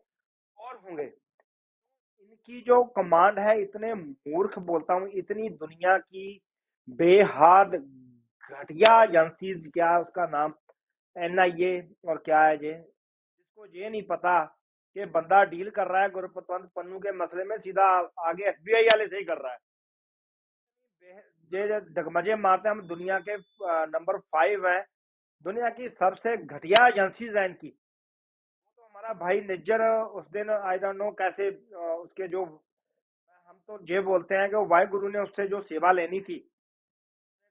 और होंगे। इनकी जो कमांड है, इतने मूर्ख बोलता हूँ, इतनी दुनिया की बेहद घटिया एजेंसीज, क्या उसका नाम, NIA और क्या है ये, जिसको ये नहीं पता कि बंदा डील कर रहा है गुरपतवंत पन्नू के मसले में, सीधा आगे FBI वाले से ही कर रहा है। ये डगमजे मारते हैं, हम दुनिया के नंबर 5 है, दुनिया की सबसे घटिया एजेंसीज है इनकी। तो हमारा भाई निज्जर उस दिन आई डोंट नो कैसे उसके जो, हम तो ये बोलते हैं कि वो वाहे गुरु ने उससे जो सेवा लेनी थी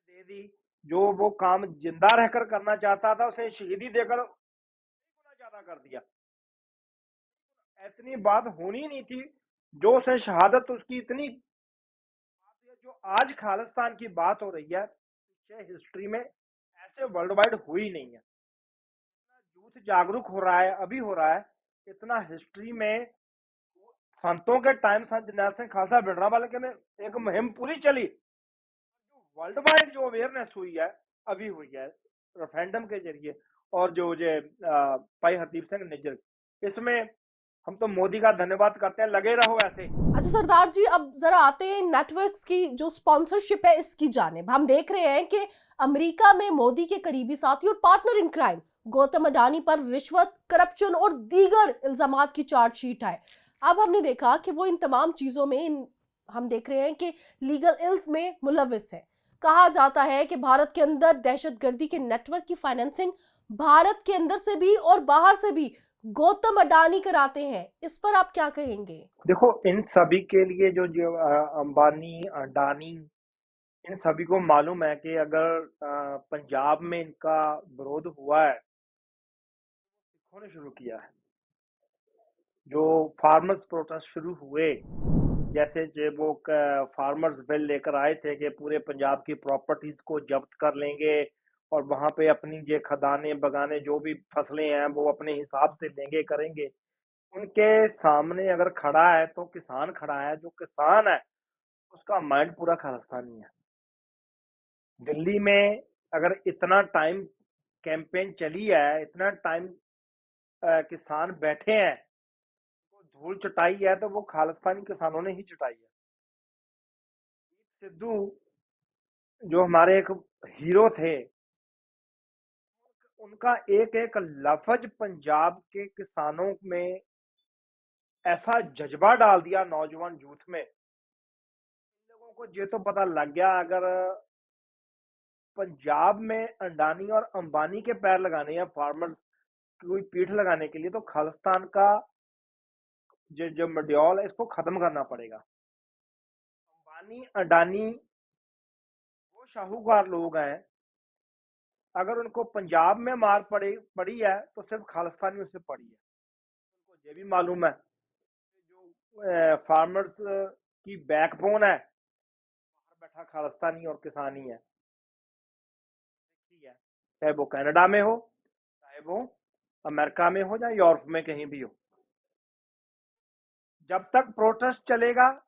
दे दी, जो वो काम जिंदा रहकर करना चाहता था उसे शहीदी देकर गुना ज्यादा कर दिया। इतनी बात होनी नहीं थी। जोश है शहादत उसकी इतनी, जो आज खालिस्तान की बात हो रही है पीछे हिस्ट्री में ऐसे वर्ल्ड वाइड हुई नहीं है। यूथ जागरूक हो रहा है, अभी हो रहा है, इतना हिस्ट्री में संतों के टाइम संत जरनैल सिंह खालसा भिंडरांवाले के ने एक मुहिम पूरी चली। वर्ल्ड वाइड जो अवेयरनेस हुई है अभी हुई है रेफरेंडम के जरिए, और जो भाई हरदीप सिंह निज्जर, इसमें हम तो मोदी का धन्यवाद करते हैं, लगे रहो ऐसे। अच्छा सरदार जी, अब जरा आते हैं नेटवर्क्स की जो स्पॉन्सरशिप है इसकी जानिब। हम देख रहे हैं कि अमेरिका में मोदी के करीबी साथी और partner in crime Gautam Adani पर रिश्वत, करप्शन और दीगर इल्जामात की चार्जशीट है। अब हमने देखा कि वो इन तमाम चीजों में हम देख रहे हैं कि लीगल इल्स में मुलविस है। कहा जाता है कि भारत के अंदर दहशतगर्दी के नेटवर्क की फाइनेंसिंग भारत के अंदर से भी और बाहर से भी गौतम अडानी कराते हैं। इस पर आप क्या कहेंगे? देखो, इन सभी के लिए अंबानी, अडानी, इन सभी को मालूम है कि अगर पंजाब में इनका विरोध हुआ है, सिखों ने शुरू किया है। जो फार्मर्स प्रोटेस्ट शुरू हुए, जैसे वो फार्मर्स बिल लेकर आए थे कि पूरे पंजाब की प्रॉपर्टीज को जब्त कर लेंगे और वहां पे अपनी ये खदाने बगाने जो भी फसलें हैं वो अपने हिसाब से लेंगे करेंगे। उनके सामने अगर खड़ा है तो किसान खड़ा है, जो किसान है उसका माइंड पूरा खालिस्तानी है। दिल्ली में अगर इतना टाइम कैंपेन चली है, इतना टाइम किसान बैठे हैं, तो धूल चटाई है तो वो खालिस्तानी किसानों ने ही चटाई है। सिद्धू जो हमारे एक हीरो थे, उनका एक एक लफ्ज पंजाब के किसानों में ऐसा जज्बा डाल दिया नौजवान यूथ में, इन लोगों को ये तो पता लग गया अगर पंजाब में अंडानी और अंबानी के पैर लगाने हैं फार्मर्स की कोई पीठ लगाने के लिए, तो खालिस्तान का जो मड्योल है इसको खत्म करना पड़ेगा। अंबानी अडानी वो शाहूकार लोग हैं, अगर उनको पंजाब में मार पड़ी है तो सिर्फ खालिस्तानियों से पड़ी है। उनको ये भी मालूम है कि जो फार्मर्स की बैकबोन है बाहर बैठा खालिस्तानी और किसान ही है। ठीक है, चाहे वो कनाडा में हो, चाहे वो अमेरिका में हो, या यूरोप में कहीं भी हो, जब तक प्रोटेस्ट चलेगा बाहर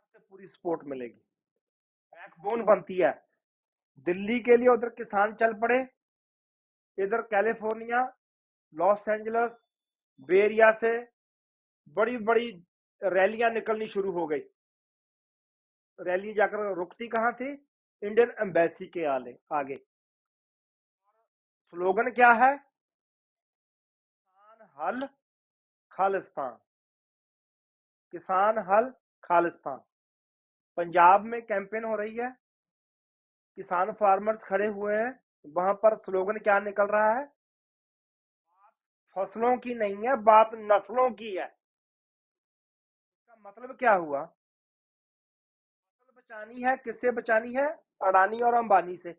से पूरी सपोर्ट मिलेगी, बैकबोन बनती है। दिल्ली के लिए उधर किसान चल पड़े, इधर कैलिफोर्निया, लॉस एंजल्स, बेरिया से बड़ी बड़ी रैलियां निकलनी शुरू हो गई। रैली जाकर रुकती कहाँ थी? इंडियन एम्बेसी के आगे। स्लोगन क्या है? किसान हल खालिस्तान, किसान हल खालिस्तान। पंजाब में कैंपेन हो रही है, किसान फार्मर्स खड़े हुए हैं, वहां पर स्लोगन क्या निकल रहा है? फसलों की नहीं है बात, नस्लों की है। इसका मतलब क्या हुआ? फसल बचानी है, किससे बचानी है? अडानी और अंबानी से।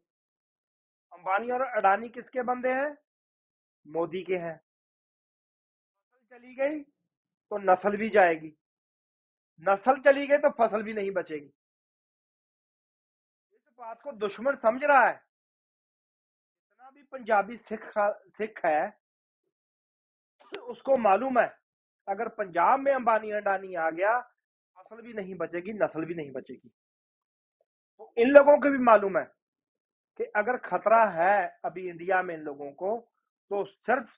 अंबानी और अडानी किसके बंदे हैं? मोदी के हैं। फसल चली गई तो नस्ल भी जाएगी, नस्ल चली गई तो फसल भी नहीं बचेगी। इस बात को दुश्मन समझ रहा है। इतना भी पंजाबी सिख है, उसको मालूम है अगर पंजाब में अंबानी अडानी आ गया, फसल भी नहीं बचेगी, नस्ल भी नहीं बचेगी। तो इन लोगों को भी मालूम है कि अगर खतरा है अभी इंडिया में इन लोगों को, तो सिर्फ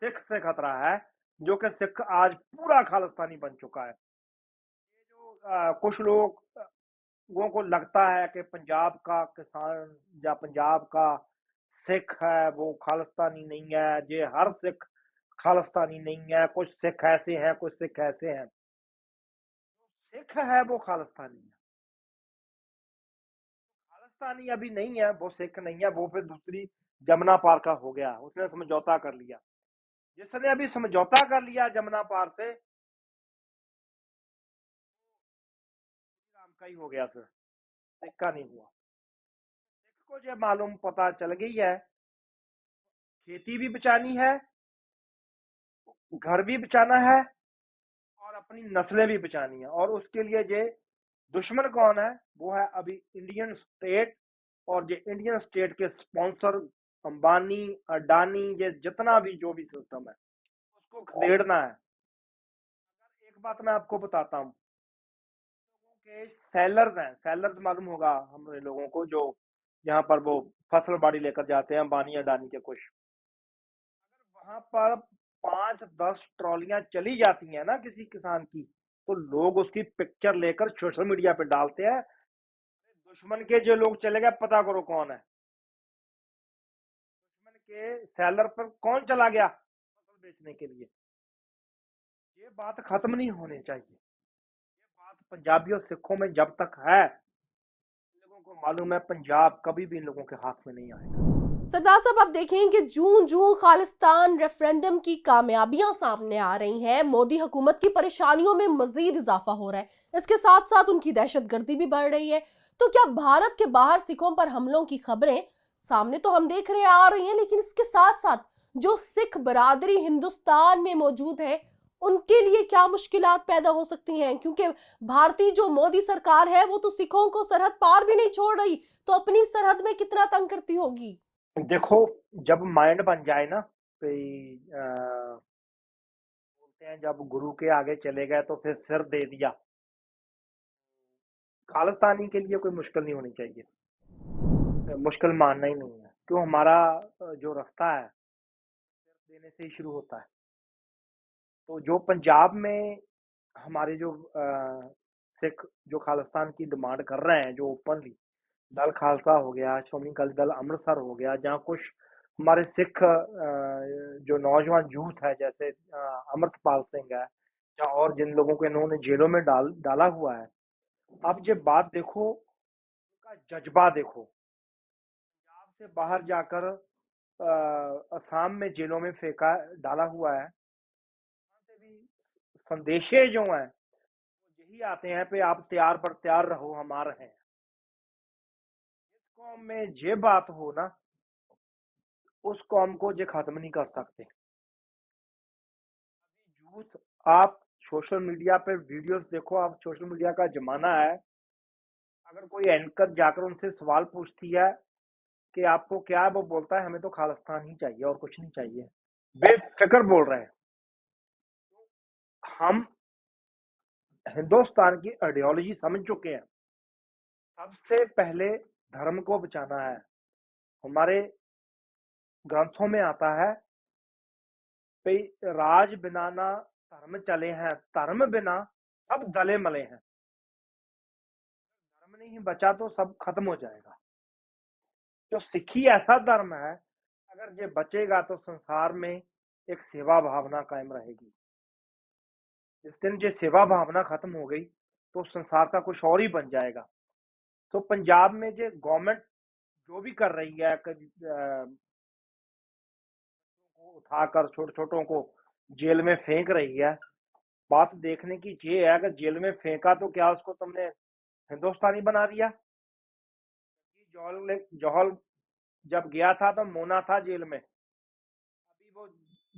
सिख से खतरा है, जो कि सिख आज पूरा खालिस्तानी बन चुका है। ये जो कुछ लोगों को लगता है कि पंजाब का किसान या पंजाब का सिख है वो खालिस्तानी नहीं है, ये हर सिख खालिस्तानी नहीं है, कुछ सिख ऐसे हैं, कुछ सिख ऐसे हैं। सिख है वो खालिस्तानी है, खालिस्तानी अभी नहीं है, वो सिख नहीं है, वो फिर दूसरी जमुना पार का हो गया, उसने समझौता कर लिया। जिसने अभी समझौता कर लिया जमुना पार से, राम का ही हो गया, फिर सिख का नहीं हुआ। सिख को जब मालूम पता चल गई है खेती भी बचानी है, घर भी बचाना है और अपनी नस्लें भी बचानी है। और उसके लिए ये दुश्मन कौन है? वो है अभी इंडियन स्टेट, और ये इंडियन स्टेट के स्पॉन्सर अंबानी, अडानी, ये जितना भी जो भी सिस्टम है उसको खदेड़ना है। एक बात मैं आपको बताता हूँ, लोगों के सेलर्स हैं, सेलर्स मालूम होगा हम लोगों को, जो यहाँ पर वो फसल बाड़ी लेकर जाते हैं अंबानी अडानी के कुछ, वहां पर 5-10 ट्रॉलियां चली जाती हैं ना किसी किसान की, तो लोग उसकी पिक्चर लेकर सोशल मीडिया पे डालते हैं। दुश्मन के जो लोग चले गए पता करो कौन है, दुश्मन के सेलर पर कौन चला गया फसल बेचने के लिए। ये बात खत्म नहीं होनी चाहिए। ये बात पंजाबियों सिखों में जब तक है, इन लोगों को मालूम है पंजाब कभी भी इन लोगों के हाथ में नहीं आएगा। सरदार साहब, आप देखें कि जूं जूं खालिस्तान रेफरेंडम की कामयाबियां सामने आ रही हैं, मोदी हुकूमत की परेशानियों में मजीद इजाफा हो रहा है। इसके साथ साथ उनकी दहशतगर्दी भी बढ़ रही है। तो क्या भारत के बाहर सिखों पर हमलों की खबरें सामने तो हम देख रहे आ रही हैं, लेकिन इसके साथ साथ जो सिख बरादरी हिंदुस्तान में मौजूद है उनके लिए क्या मुश्किलात पैदा हो सकती हैं? क्योंकि भारतीय जो मोदी सरकार है वो तो सिखों को सरहद पार भी नहीं छोड़ रही, तो अपनी सरहद में कितना तंग करती होगी। देखो, जब माइंड बन जाए ना, कोई बोलते हैं जब गुरु के आगे चले गए तो फिर सिर दे दिया। खालिस्तानी के लिए कोई मुश्किल नहीं होनी चाहिए, मुश्किल मानना ही नहीं है। क्यों? हमारा जो रास्ता है सिर देने से ही शुरू होता है। तो जो पंजाब में हमारे जो सिख जो खालिस्तान की डिमांड कर रहे हैं, जो ओपनली, दल खालसा हो गया, श्रोमणी अकाली दल अमृतसर हो गया, जहाँ कुछ हमारे सिख जो नौजवान यूथ है, जैसे अमृतपाल सिंह है, या और जिन लोगों को इन्होंने जेलों में डाला हुआ है। अब ये बात देखो, उनका जज्बा देखो, पंजाब से बाहर जाकर असम में जेलों में फेंका डाला हुआ है। वहाँ से भी संदेशे जो हैं वो यही आते हैं पे आप तैयार पर तैयार रहो, हम आ रहे हैं। जिस कौम में ये बात हो ना, उस कौम को ये खत्म नहीं कर सकते। यूथ, आप सोशल मीडिया पे वीडियोस देखो, आप सोशल मीडिया का जमाना है। अगर कोई एंकर जाकर उनसे सवाल पूछती है कि आपको क्या है, वो बोलता है हमें तो खालिस्तान ही चाहिए और कुछ नहीं चाहिए, बेफिक्र बोल रहे हैं। हम हिंदुस्तान की आइडियोलॉजी समझ चुके हैं। सबसे पहले धर्म को बचाना है। हमारे ग्रंथों में आता है भाई, राज बिना ना धर्म चले हैं, धर्म बिना सब दले मले हैं। धर्म नहीं बचा तो सब खत्म हो जाएगा। जो सिखी ऐसा धर्म है, अगर ये बचेगा तो संसार में एक सेवा भावना कायम रहेगी। जिस दिन ये सेवा भावना खत्म हो गई तो संसार का कुछ और ही बन जाएगा। तो पंजाब में जो गवर्नमेंट जो भी कर रही है, उठाकर छोटे छोटों को जेल में फेंक रही है, बात देखने की ये है, अगर जेल में फेंका तो क्या उसको तुमने हिंदुस्तानी बना दिया? जौहल जौहल जब गया था तो मोना था जेल में, अभी वो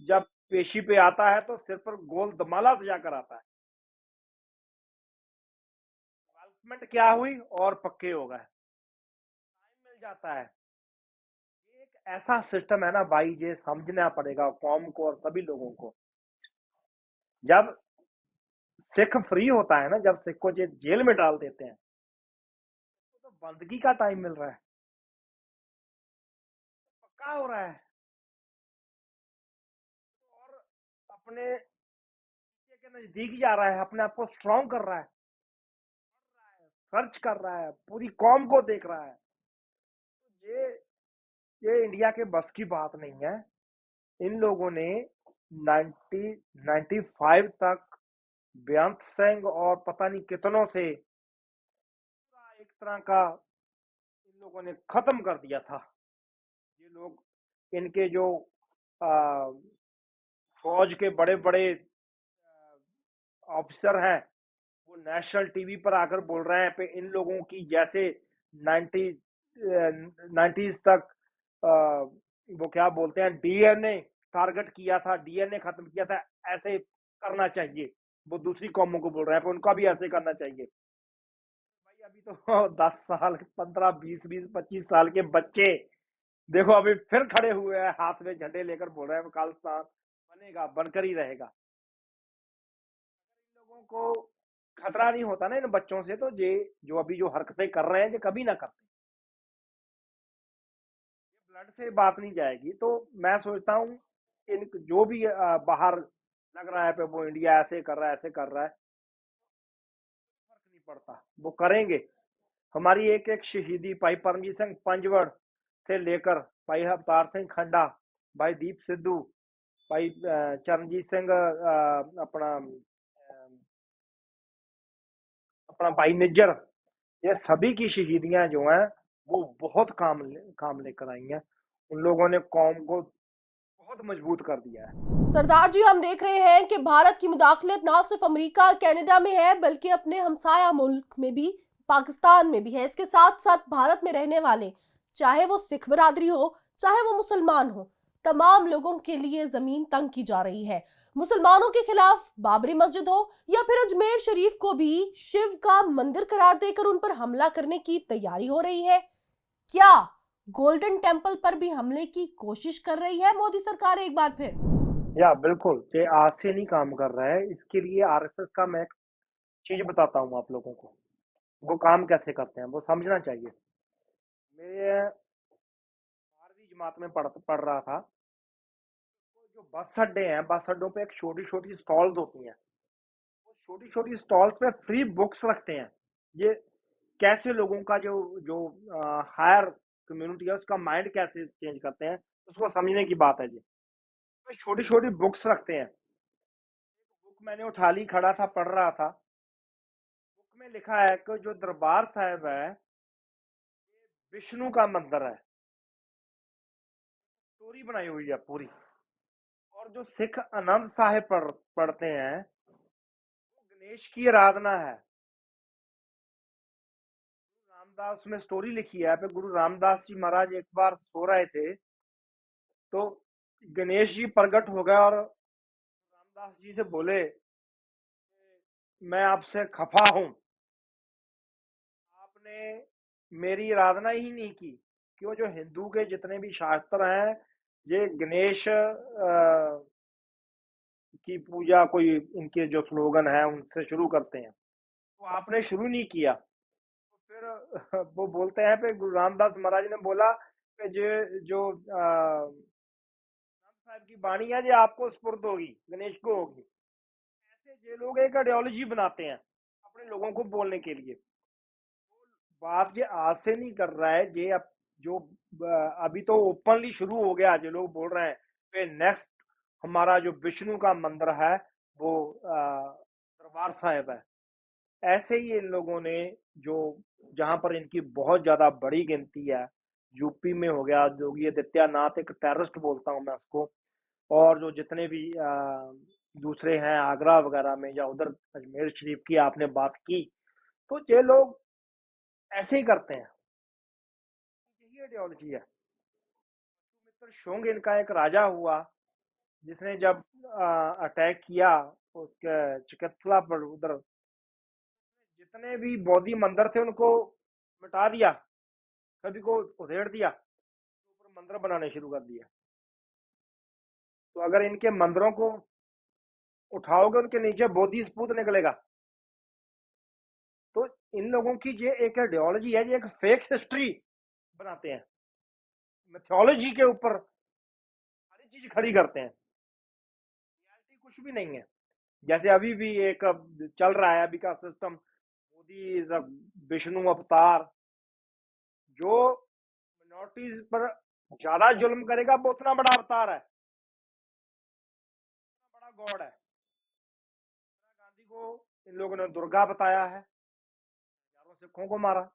जब पेशी पे आता है तो सिर पर गोल दमाला सजा कर आता है। डेवलपमेंट क्या हुई? और पक्के हो गए, टाइम मिल जाता है। ये एक ऐसा सिस्टम है ना भाई, ये समझना पड़ेगा कौम को और सभी लोगों को। जब सिख फ्री होता है ना, जब सिख को जेल में डाल देते हैं तो बंदगी का टाइम मिल रहा है, पक्का हो रहा है, और अपने के नजदीक जा रहा है, अपने आप को स्ट्रांग कर रहा है, सर्च कर रहा है, पूरी कौम को देख रहा है। तो ये इंडिया के बस की बात नहीं है। इन लोगों ने 1995 तक बेअंत सिंह और पता नहीं कितनों से एक तरह का इन लोगों ने खत्म कर दिया था। ये लोग, इनके जो आ, फौज के बड़े बड़े ऑफिसर हैं, वो नेशनल टीवी पर आकर बोल रहे हैं पे इन लोगों की जैसे 90 90s तक वो क्या बोलते हैं, डीएनए टारगेट किया था, डीएनए खत्म किया था, ऐसे करना चाहिए। वो दूसरी कौमों को बोल रहे हैं कि उनका भी ऐसे करना चाहिए। भाई अभी तो 10 साल, 15, 20, 25 साल के बच्चे देखो अभी फिर खड़े हुए हैं, हाथ में झंडे लेकर बोल रहे हैं खालिस्तान बनेगा, बनकर ही रहेगा। इन लोगों को खतरा नहीं होता ना इन बच्चों से, तो ये जो अभी जो हरकतें कर रहे हैं ये कभी ना करते। ये ब्लड से बात नहीं जाएगी। तो मैं सोचता हूँ इन जो भी बाहर लग रहा है पे वो इंडिया ऐसे कर रहा है, ऐसे कर रहा है, फर्क नहीं पड़ता, वो करेंगे। हमारी एक एक शहीदी, भाई परमजीत सिंह पंजवड़ से लेकर भाई अवतार सिंह खंडा, भाई दीप सिद्धू, भाई चरणजीत सिंह, अपना अपना भाई निज्जर, ये सभी की शहीदियां जो हैं वो बहुत काम लेकर आई हैं। उन लोगों ने कौम को बहुत मजबूत कर दिया है। सरदार जी, हम देख रहे हैं कि भारत की मुदाखलत ना सिर्फ अमेरिका कनाडा में है बल्कि अपने हमसाया मुल्क में भी, पाकिस्तान में भी है। इसके साथ साथ भारत में रहने वाले, चाहे वो सिख बिरादरी हो चाहे वो मुसलमान हो, तमाम लोगों के लिए जमीन तंग की जा रही है। मुसलमानों के खिलाफ बाबरी मस्जिद हो या फिर अजमेर शरीफ को भी शिव का मंदिर करार देकर उन पर हमला करने की तैयारी हो रही है। क्या गोल्डन टेम्पल पर भी हमले की कोशिश कर रही है मोदी सरकार एक बार फिर? या बिल्कुल, ये आज से नहीं काम कर रहा है। इसके लिए आरएसएस का मैं एक चीज बताता हूँ आप लोगों को, वो काम कैसे करते हैं वो समझना चाहिए। मैं 12वीं जमात में पढ़ रहा था। तो जो बस अड्डे हैं, बस अड्डों पे एक छोटी छोटी स्टॉल्स होती हैं। वो छोटी छोटी स्टॉल्स पे फ्री बुक्स रखते हैं। ये कैसे लोगों का जो जो हायर कम्युनिटी है उसका माइंड कैसे चेंज करते हैं, उसको समझने की बात है जी। तो छोटी छोटी बुक्स रखते हैं। बुक मैंने उठा ली, खड़ा था, पढ़ रहा था। बुक में लिखा है कि जो दरबार साहिब है विष्णु का मंदिर है। स्टोरी बनाई हुई है पूरी। और जो सिख आनंद साहिब पढ़ते हैं वो गणेश की आराधना है। गुरु रामदास में स्टोरी लिखी है पे गुरु रामदास जी महाराज एक बार सो रहे थे, तो गणेश जी प्रकट हो गए और रामदास जी से बोले, मैं आपसे खफा हूं, आपने मेरी आराधना ही नहीं की। क्यों? जो हिंदू के जितने भी शास्त्र हैं ये गणेश की पूजा, कोई इनके जो स्लोगन है उनसे शुरू करते हैं, तो आपने शुरू नहीं किया। तो फिर वो बोलते हैं पे गुरु रामदास महाराज ने बोला कि जो राम साहब की बाणी है जो आपको स्पुर्द होगी, गणेश को होगी। ऐसे ये लोग एक आइडियोलॉजी बनाते हैं अपने लोगों को बोलने के लिए। बात ये आज से नहीं कर रहा है ये, अब जो अभी तो ओपनली शुरू हो गया, जो लोग बोल रहे हैं कि नेक्स्ट हमारा जो विष्णु का मंदिर है वो दरबार साहिब है। ऐसे ही इन लोगों ने जो, जहां पर इनकी बहुत ज्यादा बड़ी गिनती है, यूपी में हो गया, योगी आदित्यनाथ एक टेररिस्ट बोलता हूं मैं उसको, और जो जितने भी दूसरे हैं आगरा वगैरह में या उधर अजमेर शरीफ की आपने बात की, तो ये लोग ऐसे ही करते हैं। यही आइडियोलॉजी है। मित्र शोंग इनका एक राजा हुआ जिसने जब अटैक किया उसके चिकित्सा पर, उधर जितने भी बौद्ध मंदिर थे उनको मिटा दिया, सभी को उधेड़ दिया, ऊपर मंदिर बनाने शुरू कर दिया। तो अगर इनके मंदिरों को उठाओगे उनके नीचे बोधि स्पूत निकलेगा। तो इन लोगों की ये एक आइडियोलॉजी है, ये एक फेक हिस्ट्री बनाते हैं, मिथोलॉजी के ऊपर सारी चीज खड़ी करते हैं। रियलिटी कुछ भी नहीं है। जैसे अभी भी एक चल रहा है अभी का system, Modi is a Vishnu अवतार। जो मिनोरिटीज पर ज्यादा जुल्म करेगा वो उतना बड़ा अवतार है, उतना बड़ा गॉड है। इंदिरा गांधी को इन लोगों ने दुर्गा बताया है, हजारों सिखों को मारा,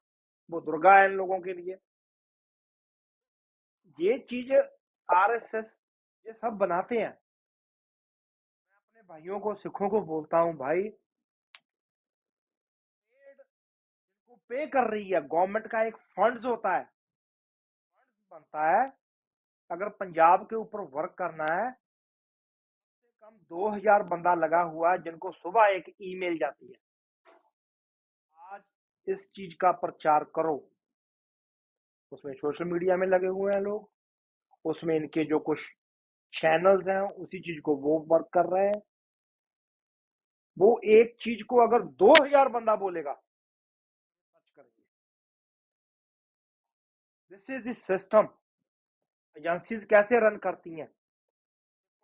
वो दुर्गा है इन लोगों के लिए। ये चीज आरएसएस ये सब बनाते हैं। मैं अपने भाइयों को, सिखों को बोलता हूँ, भाई जिनको पे कर रही है गवर्नमेंट का एक फंड्स होता है, फंड्स बनता है। अगर पंजाब के ऊपर वर्क करना है 2000 बंदा लगा हुआ है जिनको सुबह एक ईमेल जाती है, आज इस चीज का प्रचार करो। उसमें सोशल मीडिया में लगे हुए हैं लोग, उसमें इनके जो कुछ चैनल्स हैं उसी चीज को वो वर्क कर रहे हैं। वो एक चीज को अगर 2000 बंदा बोलेगा, सर्च करेंगे। This is the system. Agencies कैसे रन करती हैं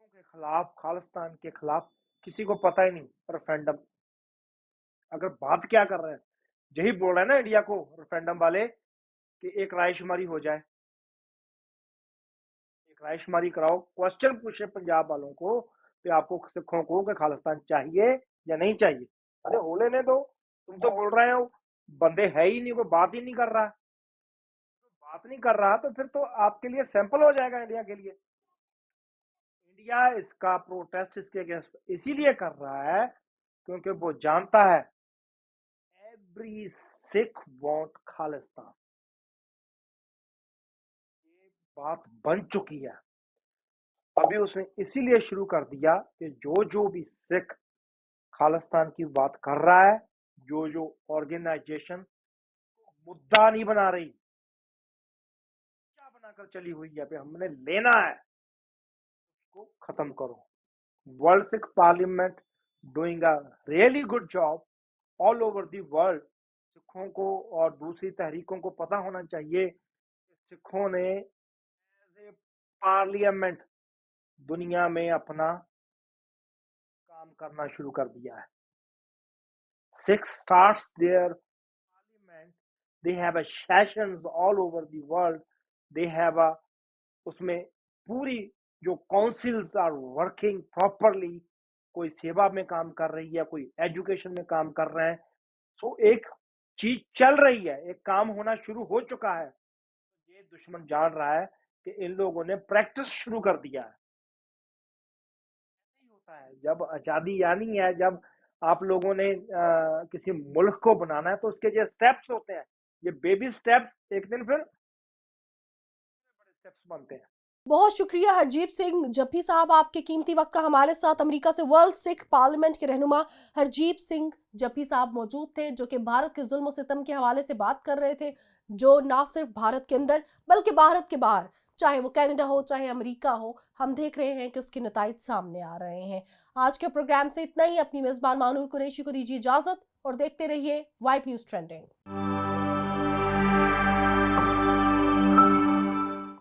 के खिलाफ, खालिस्तान के खिलाफ किसी को पता ही नहीं। रेफरेंडम अगर बात क्या कर रहे हैं, यही बोल रहे हैं ना इंडिया को रेफरेंडम वाले कि एक रायशुमारी हो जाए, एक रायशुमारी कराओ। क्वेश्चन पूछे पंजाब वालों को कि आपको सिखों को कि खालिस्तान चाहिए या नहीं चाहिए। अरे हो लेने दो, तुम तो बोल रहे हो बंदे है ही नहीं, कोई बात ही नहीं कर रहा। तो बात नहीं कर रहा तो फिर तो आपके लिए सैंपल हो जाएगा इंडिया के लिए। इंडिया इसका प्रोटेस्ट इसके अगेंस्ट इसीलिए कर रहा है क्योंकि वो जानता है एवरी सिख वांट खालिस्तान। ये बात बन चुकी है। अभी उसने इसीलिए शुरू कर दिया कि जो भी सिख खालिस्तान की बात कर रहा है, जो ऑर्गेनाइजेशन मुद्दा नहीं बना रही, क्या बनाकर चली हुई है, हमने लेना है, उसको खत्म करो। World Sikh parliament doing a really good job all over the world. सिखों को और दूसरी तहरीकों को पता होना चाहिए कि सिखों ने एज ए पार्लियामेंट दुनिया में अपना काम करना शुरू कर दिया है। Sikhs starts their parliament, they have a sessions all over the world, they have a उसमें पूरी जो काउंसिल्स आर वर्किंग प्रॉपरली, कोई सेवा में काम कर रही है, कोई एजुकेशन में काम कर रहे हैं। सो एक चीज चल रही है, एक काम होना शुरू हो चुका है। ये दुश्मन जान रहा है कि इन लोगों ने प्रैक्टिस शुरू कर दिया है। नहीं होता है जब आजादी आनी है, जब आप लोगों ने किसी मुल्क को बनाना है तो उसके जो स्टेप्स होते हैं, ये बेबी स्टेप्स एक दिन फिर बड़े स्टेप्स बनते हैं। बहुत शुक्रिया हरजीत सिंह जप्पी साहब, आपके कीमती वक्त का हमारे साथ। अमेरिका से वर्ल्ड सिख पार्लियामेंट के रहनुमा हरजीत सिंह जप्पी साहब मौजूद थे, जो कि भारत के जुल्म सितम के हवाले से बात कर रहे थे, जो ना सिर्फ भारत के अंदर बल्कि भारत के बाहर, चाहे वो कनाडा हो चाहे अमेरिका हो, हम देख रहे हैं कि उसके नताइज सामने आ रहे हैं। आज के प्रोग्राम से इतना ही। अपनी मेजबान मानूर कुरैशी को दीजिए इजाजत और देखते रहिए वाइब न्यूज ट्रेंडिंग।